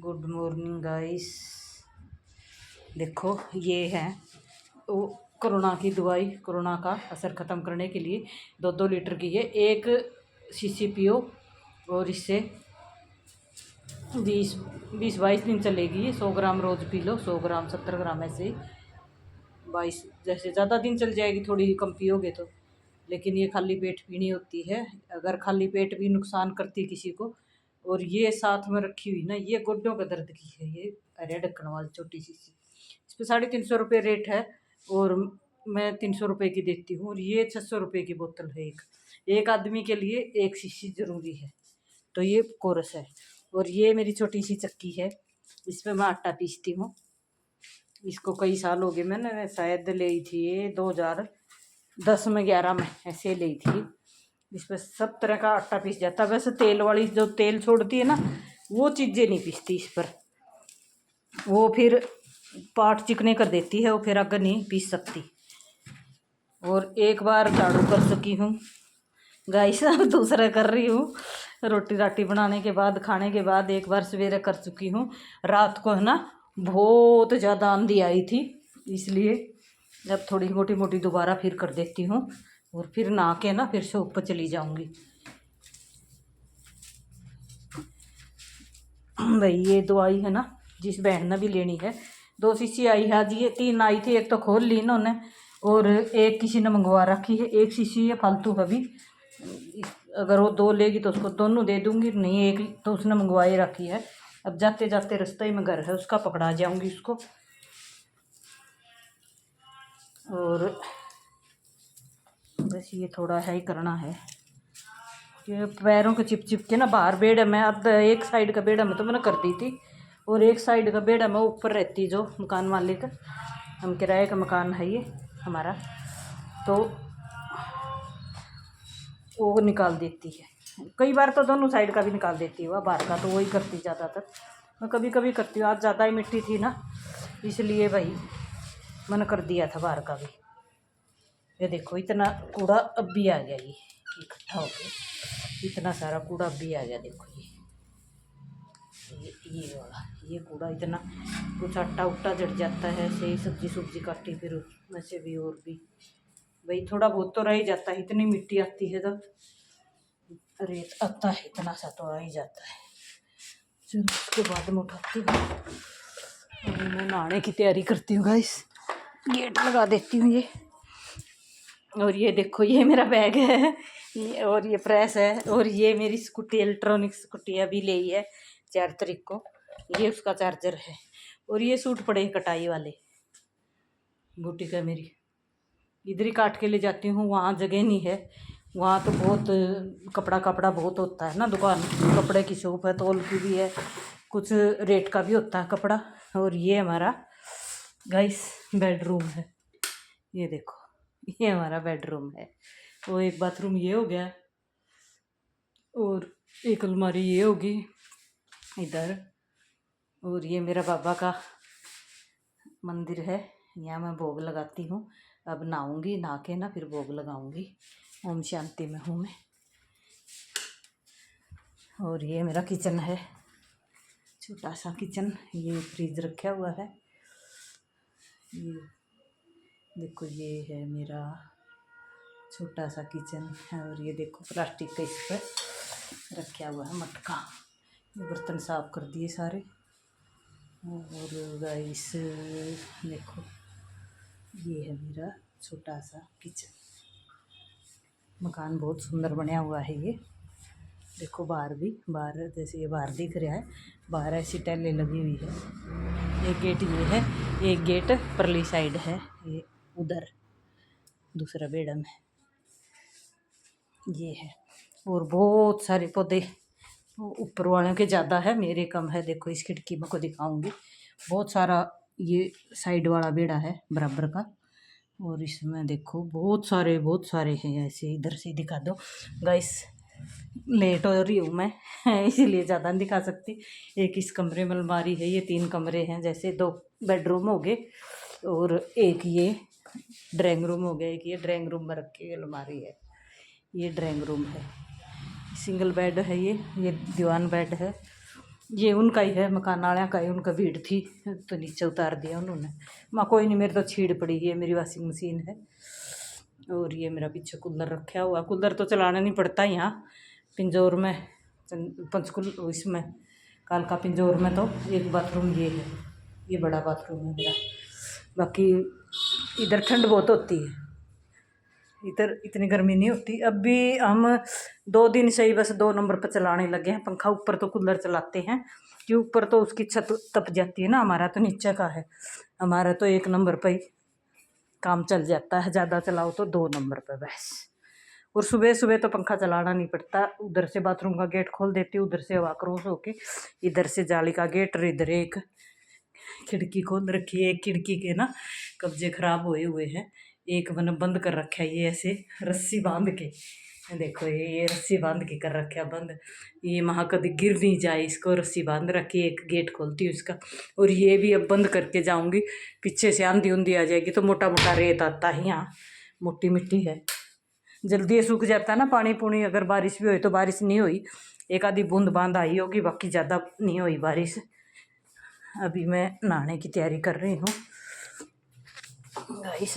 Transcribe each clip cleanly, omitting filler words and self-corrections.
Good morning guys. देखो ये है वो कोरोना की दवाई, कोरोना का असर ख़त्म करने के लिए 2-2 लीटर की है। एक शीशी पियो और इससे 20-22 दिन चलेगी। 100 ग्राम रोज़ पी लो, 100 ग्राम 70 ग्राम ऐसे ही 22, जैसे ज़्यादा दिन चल जाएगी, थोड़ी कम पियोगे तो। लेकिन ये खाली पेट पीनी होती है, अगर खाली पेट भी नुकसान करती है किसी को। और ये साथ में रखी हुई ना, ये गोड्डों का दर्द की है, ये अरे ढक्कन वाली छोटी सी इस पर 350 रुपये रेट है और मैं 300 रुपये की देती हूँ। और ये 600 रुपये की बोतल है। एक आदमी के लिए एक शीशी ज़रूरी है, तो ये कोरस है। और ये मेरी छोटी सी चक्की है, इसमें मैं आटा पीसती हूँ। इसको कई साल हो गए, मैंने शायद ली थी ये 2010 में 11 में ऐसे ली थी। इस पर सब तरह का आटा पीस जाता है। वैसे तेल वाली जो तेल छोड़ती है ना, वो चीज़ें नहीं पीसती इस पर, वो फिर पार्ट चिकने कर देती है, वो फिर आगे नहीं पीस सकती। और एक बार झाड़ू कर चुकी हूँ गाइस, दूसरा कर रही हूँ। रोटी राटी बनाने के बाद, खाने के बाद एक बार सवेरे कर चुकी हूँ। रात को है ना बहुत ज़्यादा आंधी आई थी, इसलिए अब थोड़ी मोटी मोटी दोबारा फिर कर देती हूँ। और फिर नहा के ना फिर शॉप पर चली जाऊँगी। भाई ये दवाई है ना, जिस बहन ने भी लेनी है, 2 शीशी आई है आज। ये 3 आई थी, एक तो खोल ली इन्होंने और एक किसी ने मंगवा रखी है। एक शीशी है फालतू अभी, अगर वो 2 लेगी तो उसको दोनों दे दूंगी, नहीं एक तो उसने मंगवाई रखी है। अब जाते जाते रास्ते में घर है उसका, पकड़ा जाऊंगी उसको। और बस ये थोड़ा है ही करना है, ये पैरों के चिप चिप के ना बाहर बेड़ा में। अब एक साइड का बेड़ा में तो मैंने कर दी थी, और एक साइड का बेड़ा में ऊपर रहती जो मकान मालिक, हम किराए का मकान है ये हमारा, तो वो निकाल देती है। कई बार तो दोनों साइड का भी निकाल देती है, वह बाहर का तो वही करती ज़्यादातर। मैं कभी कभी करती हूँ, आज ज़्यादा ही मिट्टी थी ना, इसलिए भाई मैंने कर दिया था बाहर का भी। ये देखो इतना कूड़ा अब भी आ गया, ये इकट्ठा हो गया, इतना सारा कूड़ा अब भी आ गया। देखो ये वाला ये कूड़ा इतना, कुछ आटा उट्टा जड़ जाता है ऐसे ही, सब्जी काटी फिर उसमें से भी, और भी भाई थोड़ा बहुत तो रह ही जाता है। इतनी मिट्टी आती है तो रेत आता है, इतना सा तो आ ही जाता है। चलो उसके बाद मैं उठाती हूँ और मैं नहाने की तैयारी करती हूँ गाइस। गेट लगा देती हूँ ये। और ये देखो ये मेरा बैग है, और ये प्रेस है, और ये मेरी स्कूटी, इलेक्ट्रॉनिक स्कूटी अभी ली है 4 तारीख को। ये उसका चार्जर है। और ये सूट पड़े कटाई वाले, बूटी का मेरी, इधर ही काट के ले जाती हूँ, वहाँ जगह नहीं है। वहाँ तो बहुत कपड़ा बहुत होता है ना, दुकान कपड़े की शॉप है, तौल की भी है, कुछ रेट का भी होता है कपड़ा। और ये हमारा गाइस बेडरूम है, ये देखो ये हमारा बेडरूम है। वो एक बाथरूम ये हो गया, और एक अलमारी ये होगी इधर। और ये मेरा बाबा का मंदिर है, यहाँ मैं भोग लगाती हूँ। अब नहाऊंगी, नहा के ना फिर भोग लगाऊंगी। ओम शांति में हूँ मैं। और ये मेरा किचन है, छोटा सा किचन, ये फ्रिज रखा हुआ है। ये देखो ये है मेरा छोटा सा किचन है। और ये देखो प्लास्टिक का इस पर रखा हुआ है मटका। ये बर्तन साफ कर दिए सारे। और गाइस देखो ये है मेरा छोटा सा किचन। मकान बहुत सुंदर बना हुआ है ये। देखो बाहर भी, बाहर जैसे ये बाहर दिख रहा है, बाहर ऐसी टाइलें लगी हुई है। एक गेट ये है, एक गेट परली साइड है, ये उधर दूसरा बेड़ा में ये है। और बहुत सारे पौधे ऊपर वालों के ज़्यादा है, मेरे कम है। देखो इस खिड़की में को दिखाऊंगी, बहुत सारा ये साइड वाला बेड़ा है बराबर का। और इसमें देखो बहुत सारे हैं ऐसे। इधर से दिखा दो गाइस, लेट हो रही हूँ मैं इसीलिए ज़्यादा नहीं दिखा सकती। एक इस कमरे में अलमारी है, ये 3 कमरे हैं, जैसे 2 बेडरूम हो गए, और एक ये ड्राइंग रूम हो गया। एक ये ड्राइंग रूम में रखी अलमारी है, ये ड्राइंग रूम है। सिंगल बेड है ये दीवान बेड है। ये उनका ही है, मकान वाले का ही, उनका भीड़ थी तो नीचे उतार दिया उन्होंने। माँ कोई नहीं, मेरे तो छीड़ पड़ी है, मेरी वॉशिंग मशीन है। और ये मेरा पीछे कूलर रखा हुआ, कूलर तो चलाना नहीं पड़ता यहाँ पिंजौर में, पंचकुल इसमें कालका पिंजौर में। तो एक बाथरूम ये है, ये बड़ा बाथरूम है मेरा। बाकी इधर ठंड बहुत होती है, इधर इतनी गर्मी नहीं होती। अब भी हम 2 दिन से ही बस 2 नंबर पर चलाने लगे हैं पंखा। ऊपर तो कूलर चलाते हैं कि ऊपर तो उसकी छत तप जाती है ना, हमारा तो नीचे का है, हमारा तो 1 नंबर पर ही काम चल जाता है। ज़्यादा चलाओ तो 2 नंबर पर बस। और सुबह सुबह तो पंखा चलाना नहीं पड़ता, उधर से बाथरूम का गेट खोल देती हूँ, उधर से हवा क्रॉस होके इधर से जाली का गेट, और इधर एक खिड़की खोल रखी है। एक खिड़की के ना कब्जे खराब हुए हैं, एक मैंने बंद कर रखा है, ये ऐसे रस्सी बांध के, देखो ये रस्सी बांध के कर रखा है बंद, ये वहाँ कभी गिर नहीं जाए इसको रस्सी बांध रखी है। एक गेट खोलती हूँ इसका, और ये भी अब बंद करके जाऊँगी, पीछे से आंधी उंधी आ जाएगी तो मोटा मोटा रेत आता है, यहाँ मोटी मिट्टी है, जल्दी सूख जाता है ना पानी पुनी। अगर बारिश भी हुई तो बारिश नहीं हुई, एक आधी बूंद बांद आई होगी, बाकी ज़्यादा नहीं हुई बारिश। अभी मैं नहाने की तैयारी कर रही हूँ गाइस,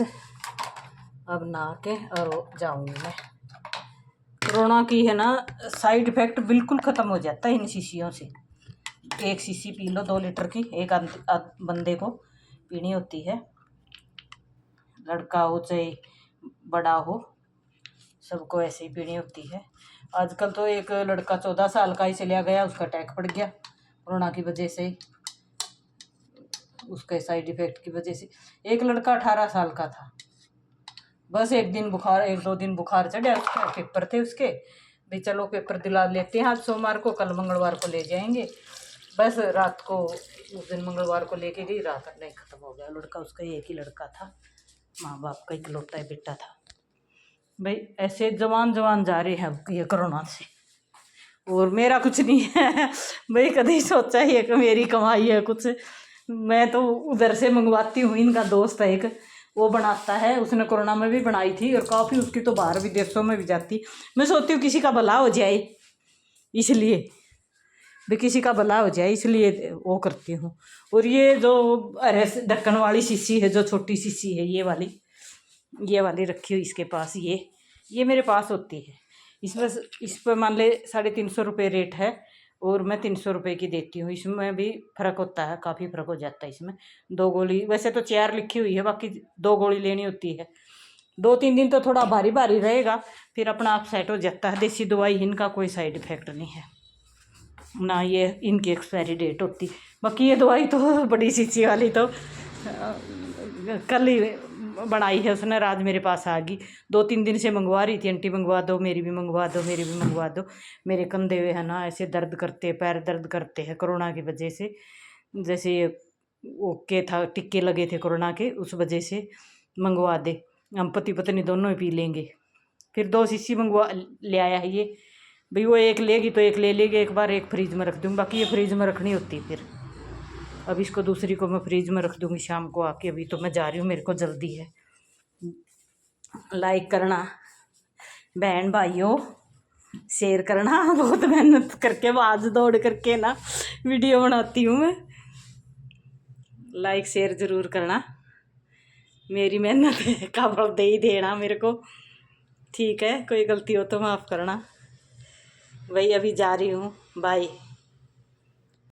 अब नहा के और जाऊँगी मैं। कोरोना की है ना साइड इफ़ेक्ट बिल्कुल ख़त्म हो जाता है इन शीशियों से। 1 शीशी पी लो 2 लीटर की, एक बंदे को पीनी होती है, लड़का हो चाहे बड़ा हो, सबको ऐसे ही पीनी होती है। आजकल तो एक लड़का 14 साल का ही चला गया, उसका अटैक पड़ गया कोरोना की वजह से, उसके साइड इफ़ेक्ट की वजह से। एक लड़का 18 साल का था, बस 1-2 दिन बुखार चढ़ा, उसका पेपर थे उसके, भाई चलो पेपर दिला लेते हैं आज सोमवार को, कल मंगलवार को ले जाएंगे। बस रात को उस दिन मंगलवार को लेके गई, रात नहीं ख़त्म हो गया लड़का। उसका एक ही लड़का था, माँ बाप का इकलौता बेटा था। भाई ऐसे जवान जा रहे हैं ये कोरोना से, और मेरा कुछ नहीं है भाई, कभी सोचा ही है कि मेरी कमाई है कुछ। मैं तो उधर से मंगवाती हूँ, इनका दोस्त है एक, वो बनाता है, उसने कोरोना में भी बनाई थी, और काफ़ी उसकी तो बाहर विदेशों में भी जाती। मैं सोचती हूँ किसी का भला हो जाए, इसलिए भी किसी का भला हो जाए इसलिए वो करती हूँ। और ये जो अरे ढक्कन वाली शीशी है, जो छोटी शीशी है, ये वाली रखी हुई इसके पास, ये मेरे पास होती है। इसमें इस पर मान ले 350 रुपये रेट है, और मैं 300 रुपये की देती हूँ। इसमें भी फ़र्क होता है, काफ़ी फ़र्क हो जाता है इसमें। 2 गोली, वैसे तो 4 लिखी हुई है, बाकी 2 गोली लेनी होती है। 2-3 दिन तो थोड़ा भारी भारी रहेगा, फिर अपना आप सेट हो जाता है। देसी दवाई इनका कोई साइड इफ़ेक्ट नहीं है ना, ये इनकी एक्सपायरी डेट होती। बाकी ये दवाई तो बड़ी शीशी वाली तो कल ही बनाई है उसने, राज मेरे पास आ गई। 2-3 दिन से मंगवा रही थी, आंटी मंगवा दो, मेरी भी मंगवा दो, मेरी भी मंगवा दो। मेरे कंधे है ना ऐसे दर्द करते, पैर दर्द करते हैं कोरोना की वजह से, जैसे ओके था, टिक्के लगे थे कोरोना के, उस वजह से मंगवा दे, हम पति पत्नी दोनों ही पी लेंगे। फिर 2 शीशी मंगवा ले आया है ये, भाई वो एक लेगी तो एक ले लेगी, एक बार एक फ्रीज में रख दूँगी, बाकी ये फ्रीज में रखनी होती फिर। अब इसको दूसरी को मैं फ्रीज में रख दूँगी शाम को आके, अभी तो मैं जा रही हूँ, मेरे को जल्दी है। लाइक करना बहन भाइयों, शेयर करना, बहुत मेहनत करके आज दौड़ करके ना वीडियो बनाती हूँ मैं, लाइक शेयर ज़रूर करना, मेरी मेहनत का फल दे ही देना मेरे को, ठीक है। कोई गलती हो तो माफ़ करना भाई, अभी जा रही हूँ, बाय।